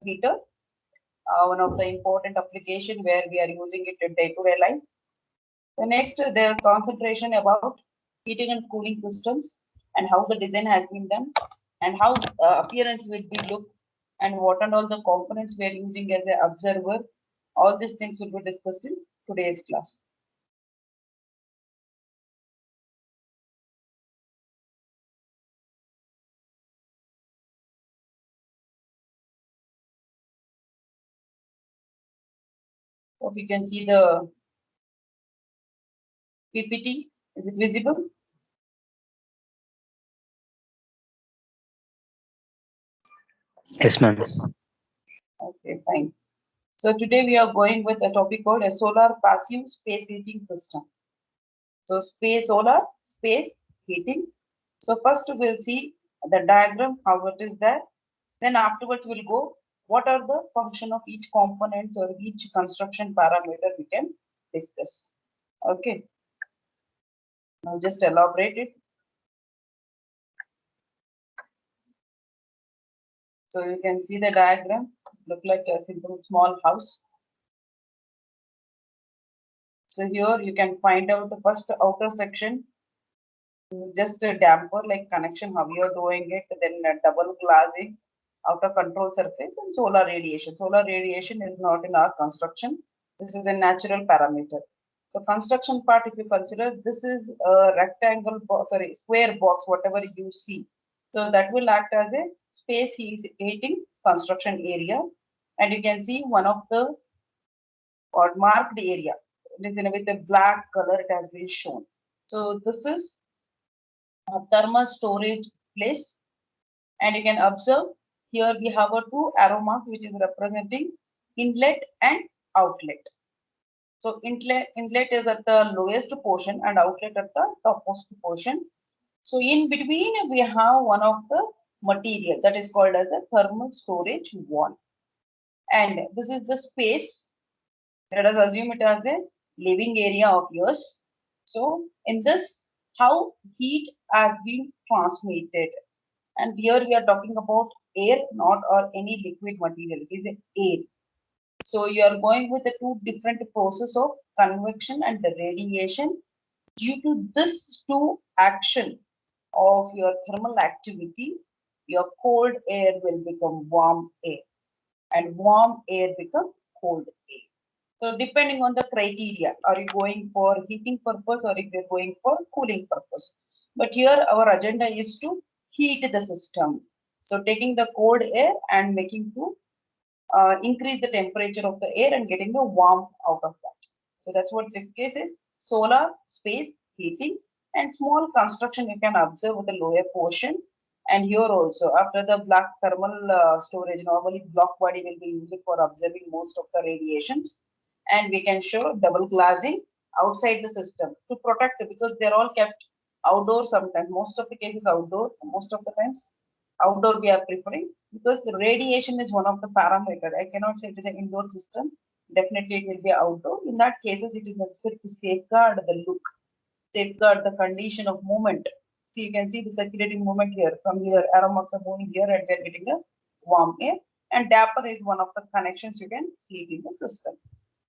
heater, one of the important application where we are using it in day-to-day life. The next, the concentration about heating and cooling systems and how the design has been done and how appearance will be look and what and all the components we are using as an observer. All these things will be discussed in today's class. So we can see the PPT. Is it visible? Yes, ma'am. Okay, fine. So today we are going with a topic called a solar passive space heating system. So solar space heating. So first we'll see the diagram, how it is there. Then afterwards we'll go what are the function of each component or each construction parameter we can discuss. Okay, now just elaborate it. So you can see the diagram, look like a simple small house. So here you can find out the first outer section. This is just a damper like connection, how you are doing it, then a double glazing, outer control surface, and solar radiation. Solar radiation is not in our construction. This is a natural parameter. So construction part, if you consider, this is a rectangle box, sorry, square box, whatever you see. So that will act as a space heating construction area. And you can see one of the or marked area. It is in with a black color, it has been shown. So this is a thermal storage place, and you can observe here we have a two arrow marks which is representing inlet and outlet. So inlet is at the lowest portion and outlet at the topmost portion. So in between we have one of the material that is called as a thermal storage wall, and this is the space. Let us assume it as a living area of yours. So in this, how heat has been transmitted, and here we are talking about air, not or any liquid material, it is air. So you are going with the two different process of convection and the radiation. Due to this two action of your thermal activity, your cold air will become warm air and warm air become cold air. So depending on the criteria, are you going for heating purpose or if you're going for cooling purpose? But here our agenda is to heat the system. So taking the cold air and making to increase the temperature of the air and getting the warmth out of that. So that's what this case is. Solar space heating and small construction you can observe with the lower portion. And here also after the black thermal storage, normally block body will be used for observing most of the radiations, and we can show double glazing outside the system to protect it because they're all kept outdoor sometimes. Most of the cases outdoors, most of the times outdoor we are preferring because radiation is one of the parameter. I cannot say it is an indoor system. Definitely it will be outdoor. In that cases, it is necessary to safeguard the look, safeguard the condition of movement. See, you can see the circulating movement here. From here, arrow marks are moving here and we are getting a warm air. And damper is one of the connections you can see it in the system.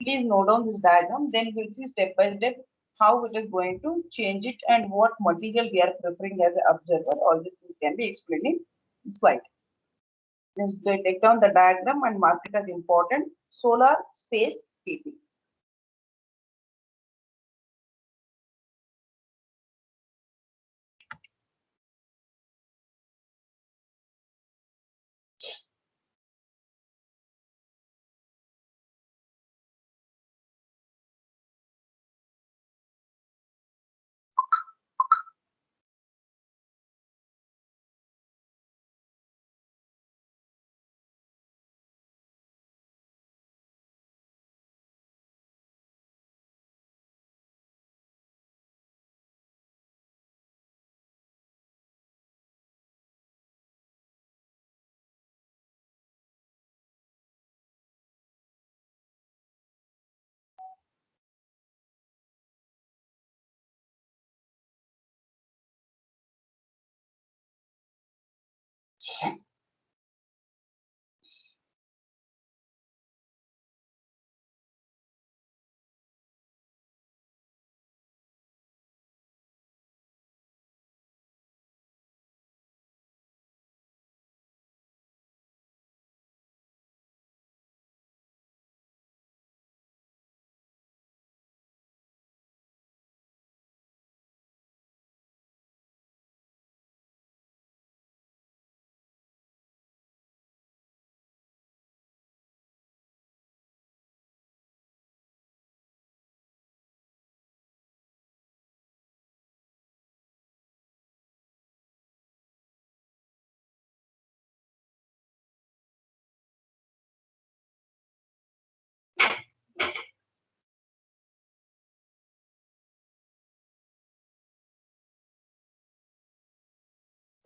Please note down this diagram. Then we'll see step by step how it is going to change it and what material we are preferring as an observer. All these things can be explained in this slide. Just take down the diagram and mark it as important. Solar space heating.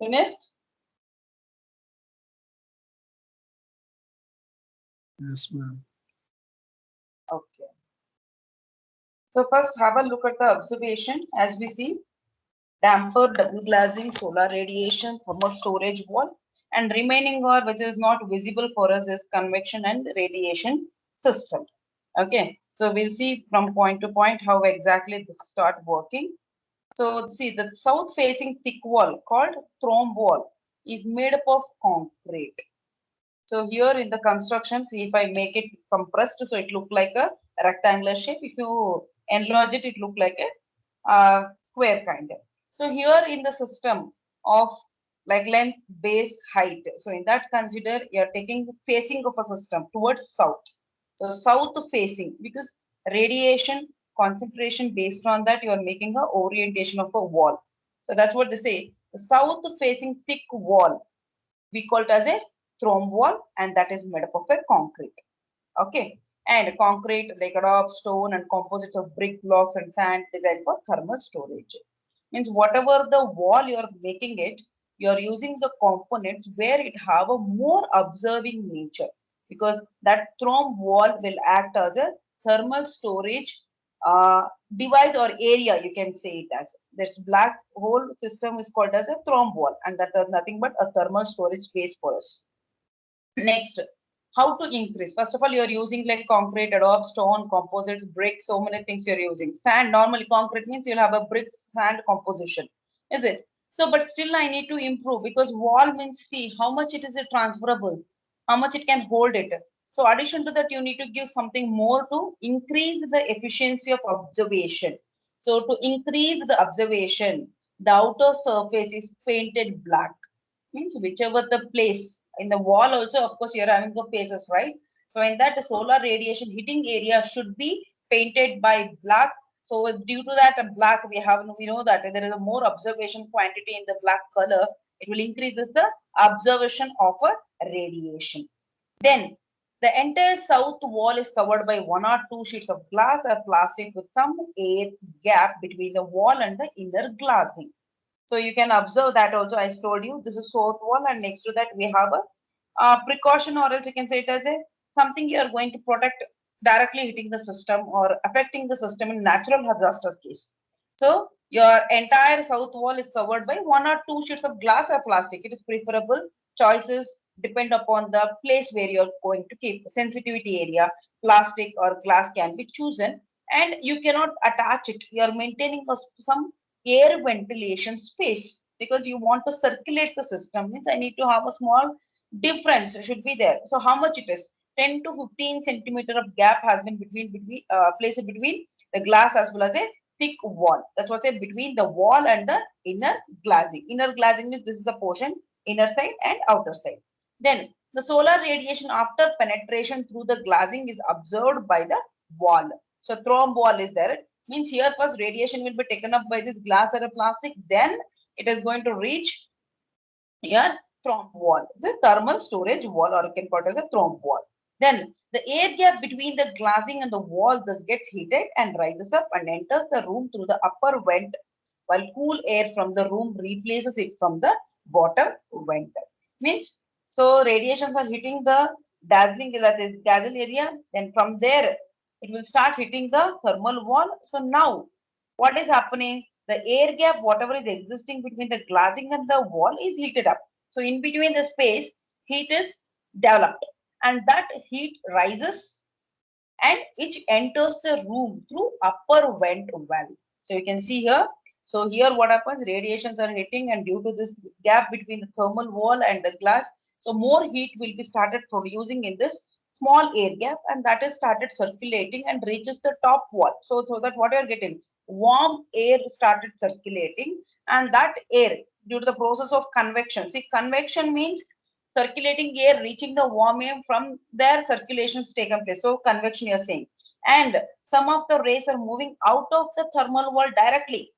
Finished? Yes, ma'am. Okay. So first have a look at the observation. As we see, damper, double glazing, solar radiation, thermal storage wall, and remaining or which is not visible for us is convection and radiation system. Okay, so we'll see from point to point how exactly this start working. So see, the south facing thick wall called thromb wall is made up of concrete. So here in the construction, see if I make it compressed, so it look like a rectangular shape. If you enlarge it, it look like a square kind of. So here in the system of like length, base, height. So in that consider you're taking facing of a system towards south. So south facing because radiation concentration based on that you are making a orientation of a wall. So that's what they say. The south facing thick wall we call it as a thromb wall and that is made up of a concrete. Okay. And concrete, laid of stone and composites of brick blocks and sand designed for thermal storage. Means whatever the wall you are making it, you are using the components where it have a more observing nature because that thromb wall will act as a thermal storage uh, device or area you can say it as. This black hole system is called as a thromb wall and that is nothing but a thermal storage space for us. Next, how to increase? First of all, you're using like concrete, adobe, stone, composites, bricks, so many things you're using. Sand, normally concrete means you'll have a brick sand composition, is it? So, but still I need to improve because wall means see how much it is transferable, how much it can hold it. So addition to that, you need to give something more to increase the efficiency of observation. So to increase the observation, the outer surface is painted black means whichever the place in the wall also of course you're having the faces right so in that the solar radiation hitting area should be painted by black so due to that black we know that there is a more observation quantity in the black color it will increases the observation of a radiation then the entire south wall is covered by one or two sheets of glass or plastic with some air gap between the wall and the inner glazing so you can observe that also I told you this is south wall and next to that we have a precaution or else you can say it as a something you are going to protect directly hitting the system or affecting the system in natural disaster case. So your entire south wall is covered by one or two sheets of glass or plastic. It is preferable. Choices depend upon the place where you are going to keep sensitivity area. Plastic or glass can be chosen and you cannot attach it. You are maintaining some air ventilation space because you want to circulate the system means I need to have a small difference should be there so how much it is 10 to 15 centimeter of gap has been between placed between the glass as well as a thick wall that's what I said between the wall and the inner glazing means this is the portion inner side and outer side then the solar radiation after penetration through the glazing is observed by the wall so thromb wall is there means here first radiation will be taken up by this glass or a plastic then it is going to reach here thromb wall. It's a thermal storage wall or you can call it as a thromb wall. Then the air gap between the glazing and the wall thus gets heated and rises up and enters the room through the upper vent while cool air from the room replaces it from the bottom vent. Means so radiations are hitting the dazzling that is dazzle area then from there it will start hitting the thermal wall. So now what is happening? The air gap, whatever is existing between the glazing and the wall is heated up. So in between the space, heat is developed and that heat rises and it enters the room through upper vent valve. So you can see here. So here what happens, radiations are hitting and due to this gap between the thermal wall and the glass, so more heat will be started producing in this small air gap and that is started circulating and reaches the top wall. So that what you are getting, warm air started circulating and that air due to the process of convection. See convection means circulating air reaching the warm air from their circulations taken place. So convection you're saying. And some of the rays are moving out of the thermal wall directly.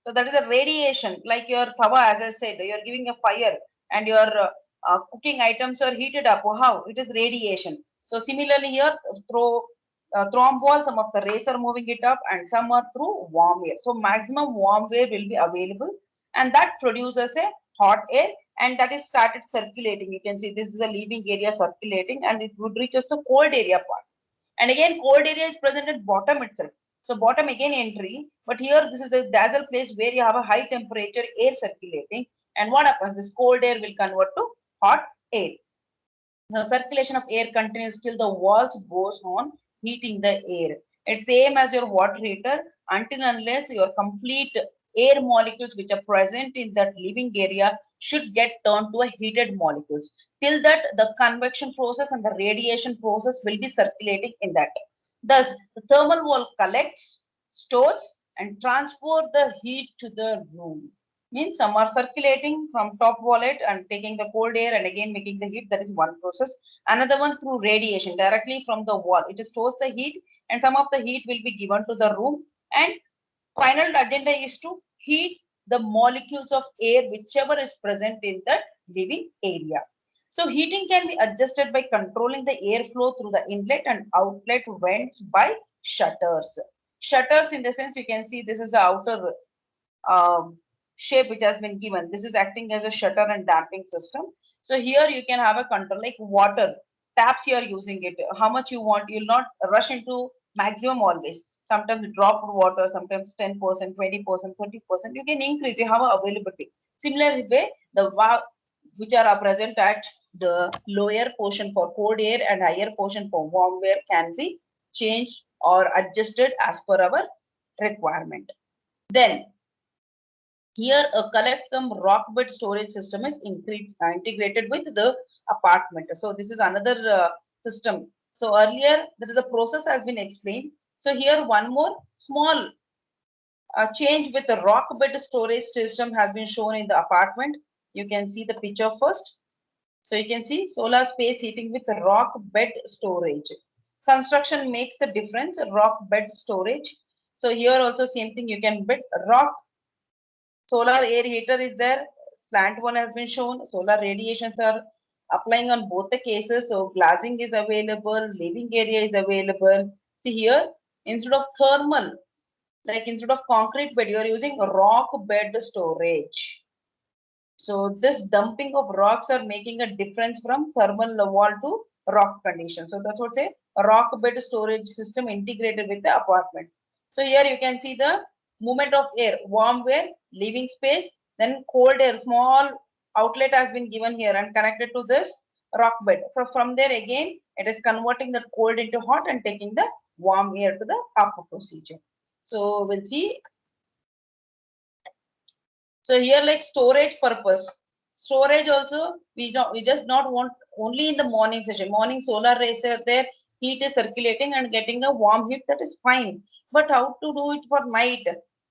So that is a radiation, like your tawa, as I said, you're giving a fire and your cooking items are heated up. How? It is radiation. So similarly here, through thromb wall, some of the rays are moving it up and some are through warm air. So maximum warm air will be available and that produces a hot air, and that is started circulating. You can see this is the leaving area circulating, and it would reach us the cold area part. And again, cold area is present at bottom itself. So bottom again entry, but here this is the dazzle place where you have a high temperature air circulating. And what happens? This cold air will convert to hot air. The circulation of air continues till the walls goes on heating the air. It's same as your water heater until unless your complete air molecules which are present in that living area should get turned to a heated molecules. Till that, the convection process and the radiation process will be circulating in that. Thus, the thermal wall collects, stores, and transport the heat to the room. Means some are circulating from top wallet and taking the cold air and again making the heat. That is one process. Another one through radiation directly from the wall. It stores the heat, and some of the heat will be given to the room. And final agenda is to heat the molecules of air whichever is present in that living area. So heating can be adjusted by controlling the airflow through the inlet and outlet vents by shutters. Shutters in the sense you can see this is the outer um, shape which has been given. This is acting as a shutter and damping system. So here you can have a control like water taps you are using it. How much you want, you'll not rush into maximum always. Sometimes drop water, sometimes 10%, 20%, 30%. You can increase, you have availability. Similar way, the valve which are present at the lower portion for cold air and higher portion for warm air can be changed or adjusted as per our requirement. Then here, a collectum rock bed storage system is integrated with the apartment. So this is another system. So earlier, there is a process has been explained. So here, one more small change with the rock bed storage system has been shown in the apartment. You can see the picture first. So you can see solar space heating with rock bed storage. Construction makes the difference. Rock bed storage. So here also same thing. You can build rock solar air heater is there. Slant one has been shown. Solar radiations are applying on both the cases. So glazing is available, living area is available. See here, instead of thermal, like instead of concrete bed, you are using rock bed storage. So this dumping of rocks are making a difference from thermal wall to rock condition. So that's what say rock bed storage system integrated with the apartment. So here you can see the movement of air, warm air, living space, then cold air, small outlet has been given here and connected to this rock bed. From there again, it is converting the cold into hot and taking the warm air to the upper procedure. So we'll see. So here like storage purpose. Storage also we just not want only in the morning session. Morning solar rays are there, heat is circulating and getting a warm heat, that is fine. But how to do it for night?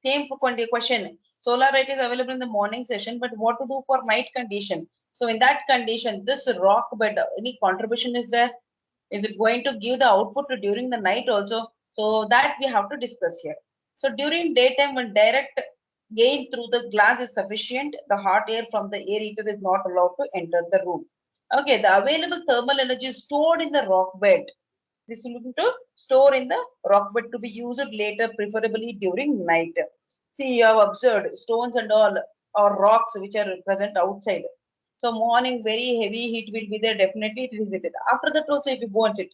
Same question. Solar rate is available in the morning session, but what to do for night condition? So in that condition, this rock bed, any contribution is there? Is it going to give the output during the night also? So that we have to discuss here. So during daytime, when direct gain through the glass is sufficient, the hot air from the air heater is not allowed to enter the room. Okay, the available thermal energy is stored in the rock bed. This will be to store in the rock bed to be used later, preferably during night. See, you have observed stones and all or rocks which are present outside. So morning very heavy heat will be there. Definitely it is there. After that also, if you go and sit,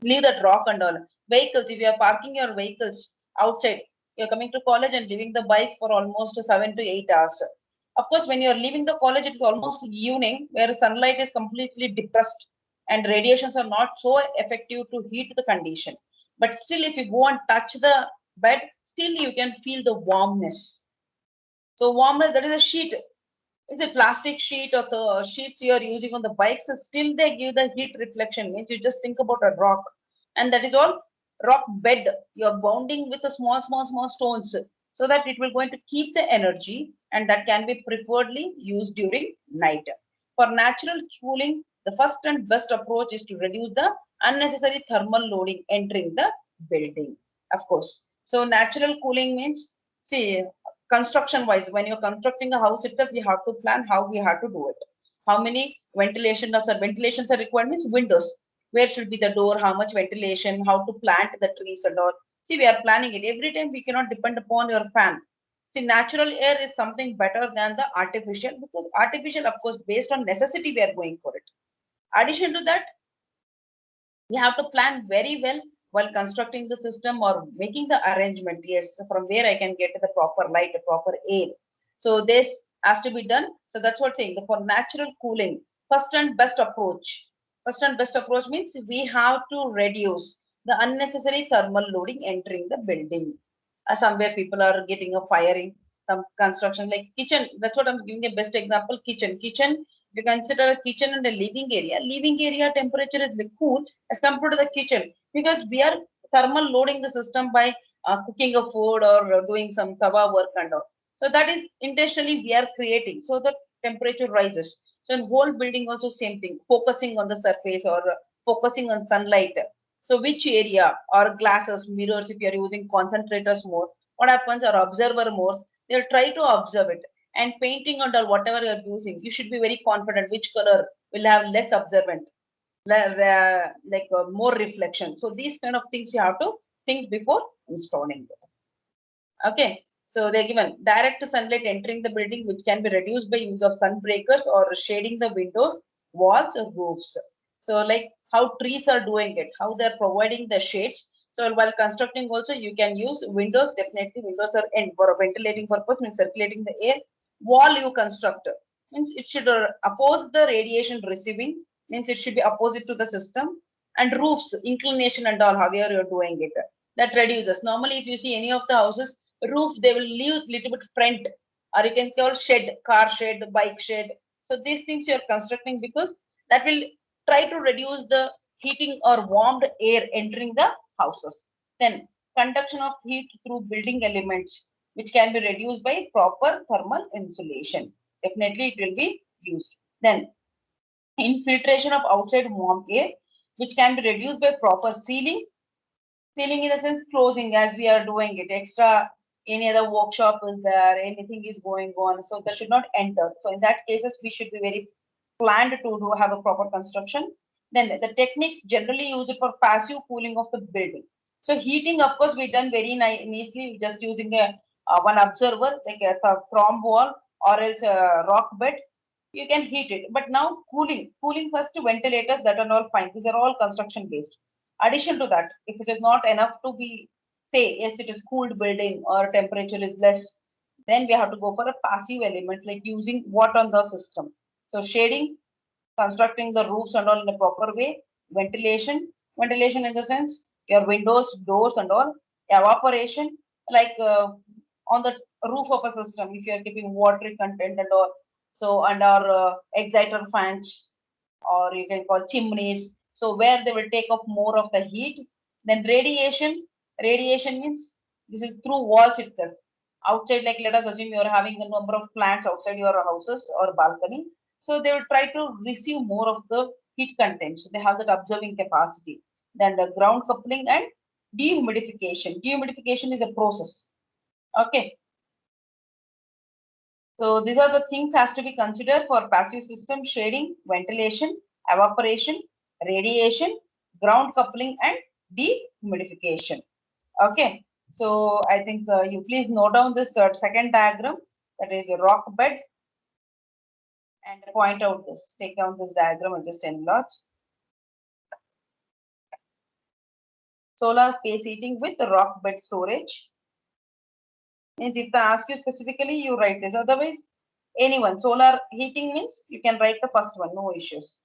leave that rock and all. Vehicles, if you are parking your vehicles outside, you're coming to college and leaving the bikes for almost 7 to 8 hours. Of course, when you're leaving the college, it is almost evening where sunlight is completely depressed and radiations are not so effective to heat the condition. But still, if you go and touch the bed, still you can feel the warmness. So warmness, that is a sheet. Is it plastic sheet or the sheets you are using on the bikes? So still they give the heat reflection. Means you just think about a rock, and that is all rock bed. You are bounding with the small stones, so that it will going to keep the energy, and that can be preferably used during night. For natural cooling, the first and best approach is to reduce the unnecessary thermal loading entering the building. Of course. So natural cooling means, see, construction wise, when you're constructing a house itself, you have to plan how we have to do it. How many ventilations are required means windows. Where should be the door? How much ventilation? How to plant the trees and all. See, we are planning it every time. We cannot depend upon your fan. See, natural air is something better than the artificial, because artificial, of course, based on necessity, we are going for it. Addition to that, we have to plan very well while constructing the system or making the arrangement. Yes, from where I can get the proper light, the proper air. So this has to be done. So that's what I'm saying. For natural cooling, first and best approach. First and best approach means we have to reduce the unnecessary thermal loading entering the building. Somewhere people are getting a firing, some construction like kitchen. That's what I'm giving a best example. Kitchen, you consider a kitchen and a living area. Living area temperature is like cool as compared to the kitchen, because we are thermal loading the system by cooking a food or doing some tawa work and all. So that is intentionally we are creating, so the temperature rises. So in whole building also same thing, focusing on the surface or focusing on sunlight. So which area or glasses, mirrors, if you are using concentrators more, what happens, or observer more, they'll try to observe it. And painting under whatever you're using, you should be very confident which color will have less observant, more reflection. So these kind of things you have to think before installing it. Okay. So they're given direct sunlight entering the building, which can be reduced by use of sun breakers or shading the windows, walls, or roofs. So like how trees are doing it, how they're providing the shades. So while constructing also, you can use windows. Definitely, windows are in for a ventilating purpose, means circulating the air. Wall you construct means it should oppose the radiation receiving, means it should be opposite to the system. And roofs, inclination and all, however you're doing it, that reduces. Normally, if you see any of the houses, roof, they will leave little bit front, or you can call shed, car shed, bike shed. So these things you're constructing because that will try to reduce the heating or warmed air entering the houses. Then conduction of heat through building elements, which can be reduced by proper thermal insulation. Definitely it will be used. Then infiltration of outside warm air, which can be reduced by proper sealing. Sealing in the sense closing, as we are doing it. Extra, any other workshop is there, anything is going on, so that should not enter. So in that cases, we should be very planned to do have a proper construction. Then the techniques generally used for passive cooling of the building. So heating, of course, we done very nicely, just using a one observer like a thromb wall or else a rock bed. You can heat it. But now cooling first ventilators, that are all fine. These are all construction based. Addition to that, if it is not enough to be, say, yes, it is cooled building or temperature is less, then we have to go for a passive element like using what on the system. So shading, constructing the roofs and all in a proper way, ventilation in the sense your windows, doors and all, evaporation, like on the roof of a system, if you are keeping watery content and all, so and our exciter fans, or you can call chimneys. So where they will take off more of the heat. Then radiation means this is through walls itself. Outside, like let us assume you are having a number of plants outside your houses or balcony. So they will try to receive more of the heat content. So they have that observing capacity. Then the ground coupling and dehumidification. Dehumidification is a process. Okay. So these are the things has to be considered for passive system: shading, ventilation, evaporation, radiation, ground coupling, and dehumidification. Okay. So I think you please note down this second diagram, that is a rock bed, and point out this. Take down this diagram and just enlarge. Solar space heating with rock bed storage. Means if they ask you specifically, you write this. Otherwise, anyone. Solar heating means you can write the first one, no issues.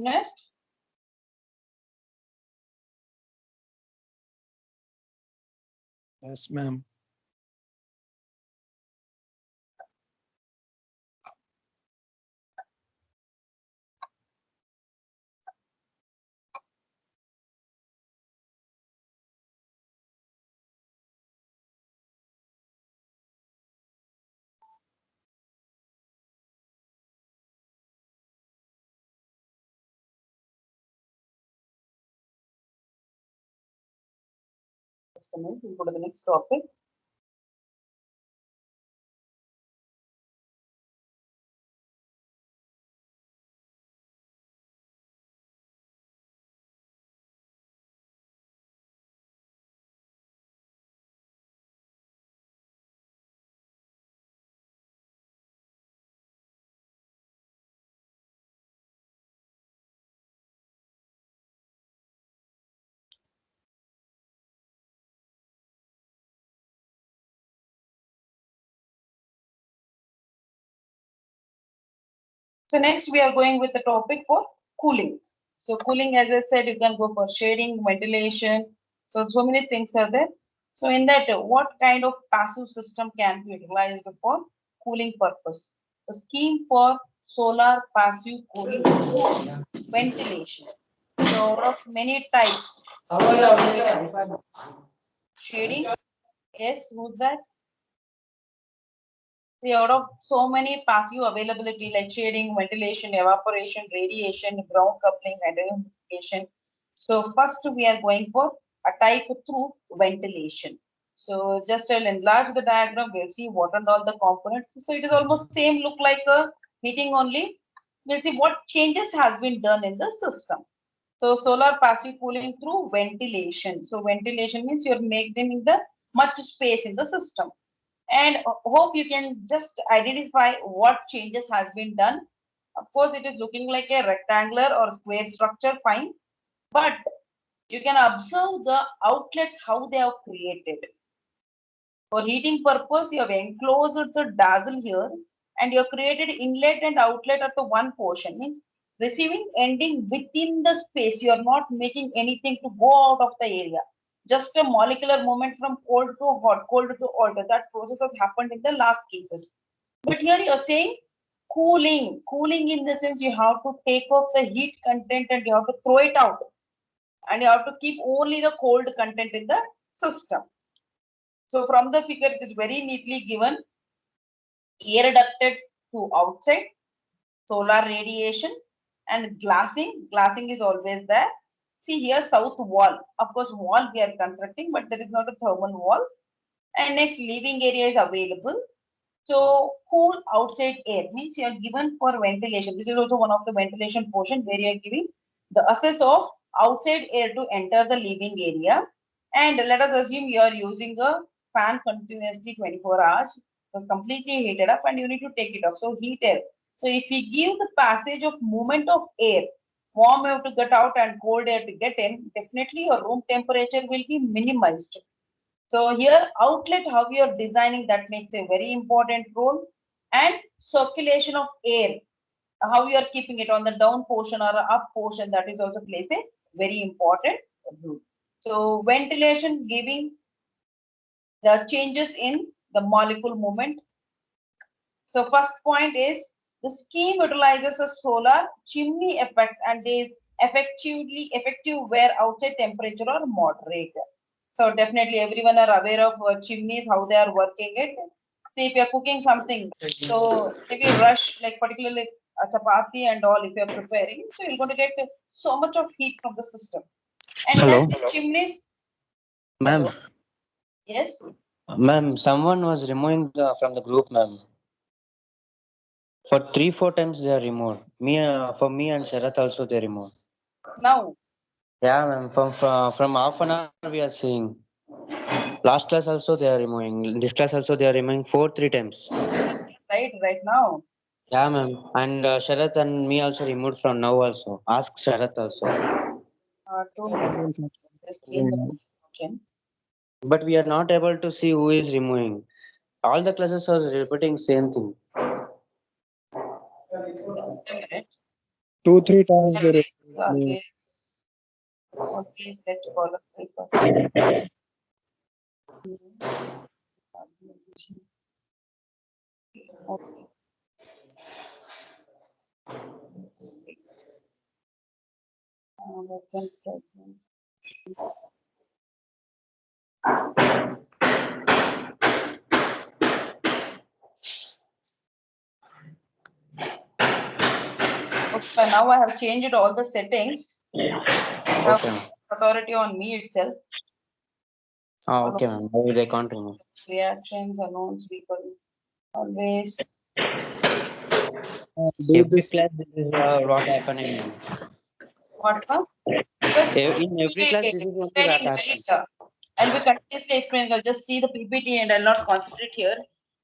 Next. Yes, ma'am. Just a minute, we'll go to the next topic. So next we are going with the topic for cooling. So cooling, as I said, you can go for shading, ventilation. So many things are there. So in that, what kind of passive system can be utilized for cooling purpose? A scheme for solar passive cooling for ventilation. So of many types. Shading. Yes, who's that? See, out of so many passive availability like shading, ventilation, evaporation, radiation, ground coupling, and humidification. So first we are going for a type through ventilation. So just I'll enlarge the diagram. We'll see what and all the components. So it is almost same look like a heating only. We'll see what changes has been done in the system. So solar passive cooling through ventilation. So ventilation means you're making the much space in the system, and hope you can just identify what changes has been done. Of course, it is looking like a rectangular or square structure, fine, but you can observe the outlets, how they are created. For heating purpose, you have enclosed the dazzle here, and you have created inlet and outlet at the one portion, means receiving ending within the space. You are not making anything to go out of the area. Just a molecular movement from cold to hot, cold to hot. That process has happened in the last cases. But here you are saying cooling. Cooling in the sense you have to take off the heat content and you have to throw it out. And you have to keep only the cold content in the system. So from the figure, it is very neatly given. Air ducted to outside, solar radiation, and glassing. Glassing is always there. See here, south wall. Of course, wall we are constructing, but there is not a thermal wall. And next, living area is available. So cool outside air means you are given for ventilation. This is also one of the ventilation portion where you are giving the access of outside air to enter the living area. And let us assume you are using a fan continuously 24 hours. It was completely heated up and you need to take it off. So heat air. So if we give the passage of movement of air, warm air to get out and cold air to get in, definitely your room temperature will be minimized. So here outlet, how you are designing, that makes a very important role. And circulation of air, how you are keeping it on the down portion or up portion, that is also plays a very important role. So ventilation giving the changes in the molecule movement. So first point is the scheme utilizes a solar chimney effect and is effective where outside temperature are moderate. So definitely everyone are aware of chimneys, how they are working it. See if you are cooking something, so if you rush like particularly a chapati and all, if you are preparing, so you're going to get so much of heat from the system. And Hello. here these chimneys, Ma'am, yes, ma'am, someone was removing from the group, ma'am. For 3-4 times they are removed. For me and Sharath also they removed. now, Yeah, ma'am. From half an hour we are seeing. Last class also they are removing. This class also they are removing 4-3 times. right now. Yeah, ma'am. And Sharath and me also removed from now also. Ask Sharath also. 2 minutes, just change the option. But we are not able to see who is removing. All the classes are repeating same thing. Just a minute. 2-3 times they Always, removed me. always let follow paper. Okay. Vacant present. Okay, now I have changed all the settings. Have Okay, ma'am. authority on me itself. Okay, ma'am. Now they can't remove. Reactions, announce people. Always. Do Every this. class, this is what happening, ma'am. What? Huh? Because In every class, this is only what explaining, happens. right? I'll be continuously explaining. I'll just see the PPT and I'll not concentrate here.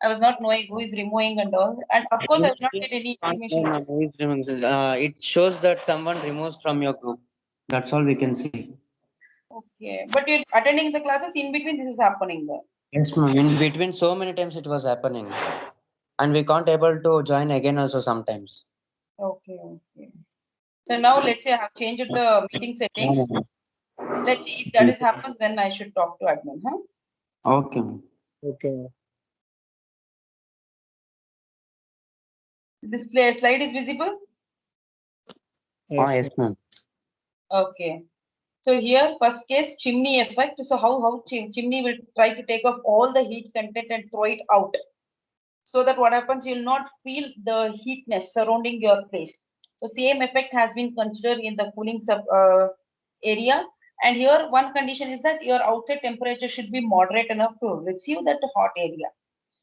I was not knowing who is removing and all. And of course, I will not get any Can't know, information. ma'am, who is removing. It shows that someone removes from your group. That's all we can see. Okay. But you're attending the classes in between, this is happening there. Yes, ma'am. In between, so many times it was happening, and we can't able to join again also sometimes. Okay. Okay. So now let's say I have changed the meeting Yeah, settings. ma'am. Let's see if that is happens, then I should talk to admin. Huh? Okay, ma'am. Okay. This slide is visible. Yes. Yes, ma'am. Okay. So here, first case, chimney effect. So how chimney will try to take off all the heat content and throw it out. So that what happens, you'll not feel the heatness surrounding your place. So same effect has been considered in the cooling area. And here one condition is that your outside temperature should be moderate enough to receive that hot area.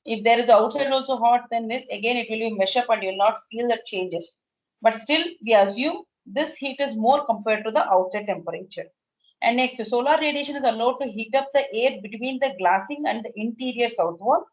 If there is outside also hot, then again it will be mesh up and you'll not feel the changes. But still, we assume this heat is more compared to the outside temperature. And next, solar radiation is allowed to heat up the air between the glassing and the interior south wall.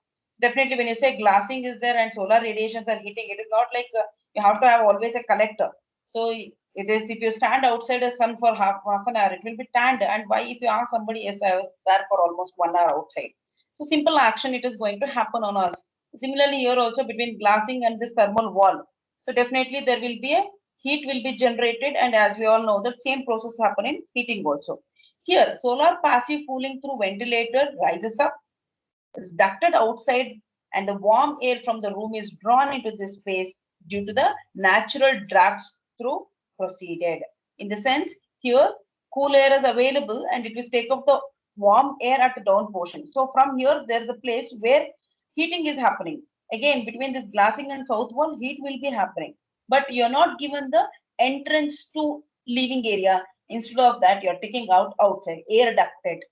Definitely, when you say glassing is there and solar radiations are heating, it is not like you have to have always a collector. So it is if you stand outside the sun for half an hour, it will be tanned. And why if you ask somebody, yes, I was there for almost 1 hour outside. So simple action it is going to happen on us. Similarly, here also between glassing and this thermal wall. So definitely there will be a heat will be generated, and as we all know, that same process happen in heating also. Here, solar passive cooling through ventilator rises up, is ducted outside, and the warm air from the room is drawn into this space due to the natural draft through proceeded. In the sense, here cool air is available and it will take up the warm air at the down portion. So from here, there is a place where heating is happening. Again, between this glassing and south wall, heat will be happening. But you're not given the entrance to living area. Instead of that, you're taking out outside, air ducted.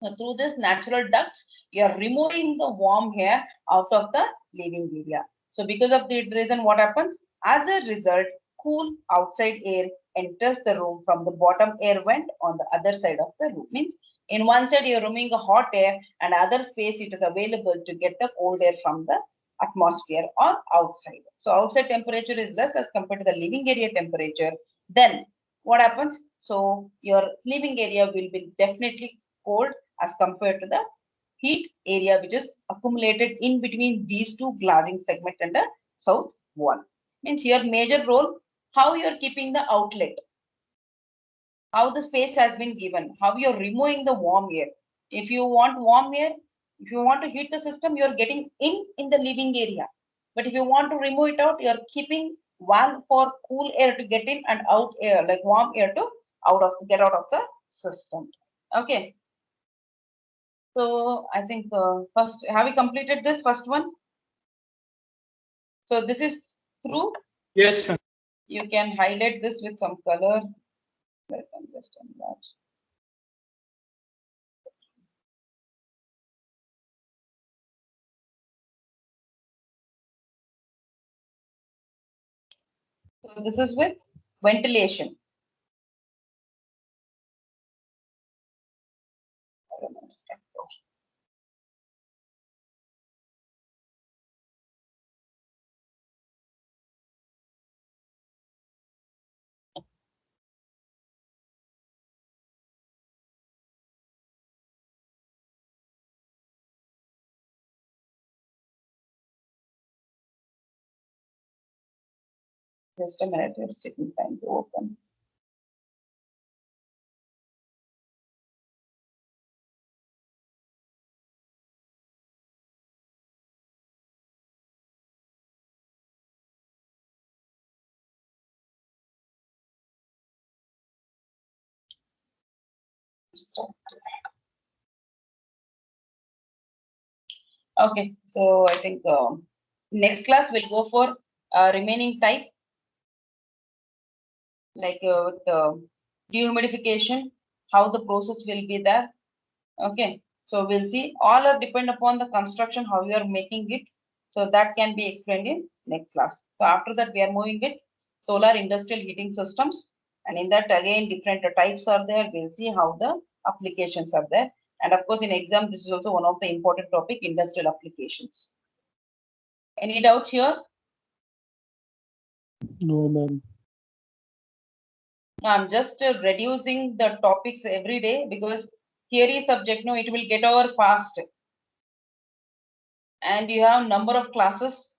So through this natural ducts, you are removing the warm air out of the living area. So because of the reason, what happens? As a result, cool outside air enters the room from the bottom air vent on the other side of the room. Means in one side you're removing the hot air and other space it is available to get the cold air from the atmosphere or outside. So outside temperature is less as compared to the living area temperature. Then what happens? So your living area will be definitely cold as compared to the heat area which is accumulated in between these two glassing segment and the south wall. Means your major role, how you're keeping the outlet, how the space has been given, how you're removing the warm air. If you want warm air, if you want to heat the system, you're getting in the living area. But if you want to remove it out, you're keeping valve for cool air to get in and out air, like warm air to get out of the system. Okay. So I think first, have we completed this first one? So this is through. Yes, ma'am. You can highlight this with some color. Let me just enlarge. So this is with ventilation. Just a minute, it's taking time to open. Okay, so I think next class we'll go for remaining type, like with dehumidification, how the process will be there. Okay, so we'll see. All are depend upon the construction, how you are making it. So that can be explained in next class. So after that, we are moving it solar industrial heating systems, and in that again different types are there. We'll see how the applications are there. And of course, in exam, this is also one of the important topic, industrial applications. Any doubts here? No, ma'am. I'm just reducing the topics every day because theory subject, no, it will get over fast. And you have number of classes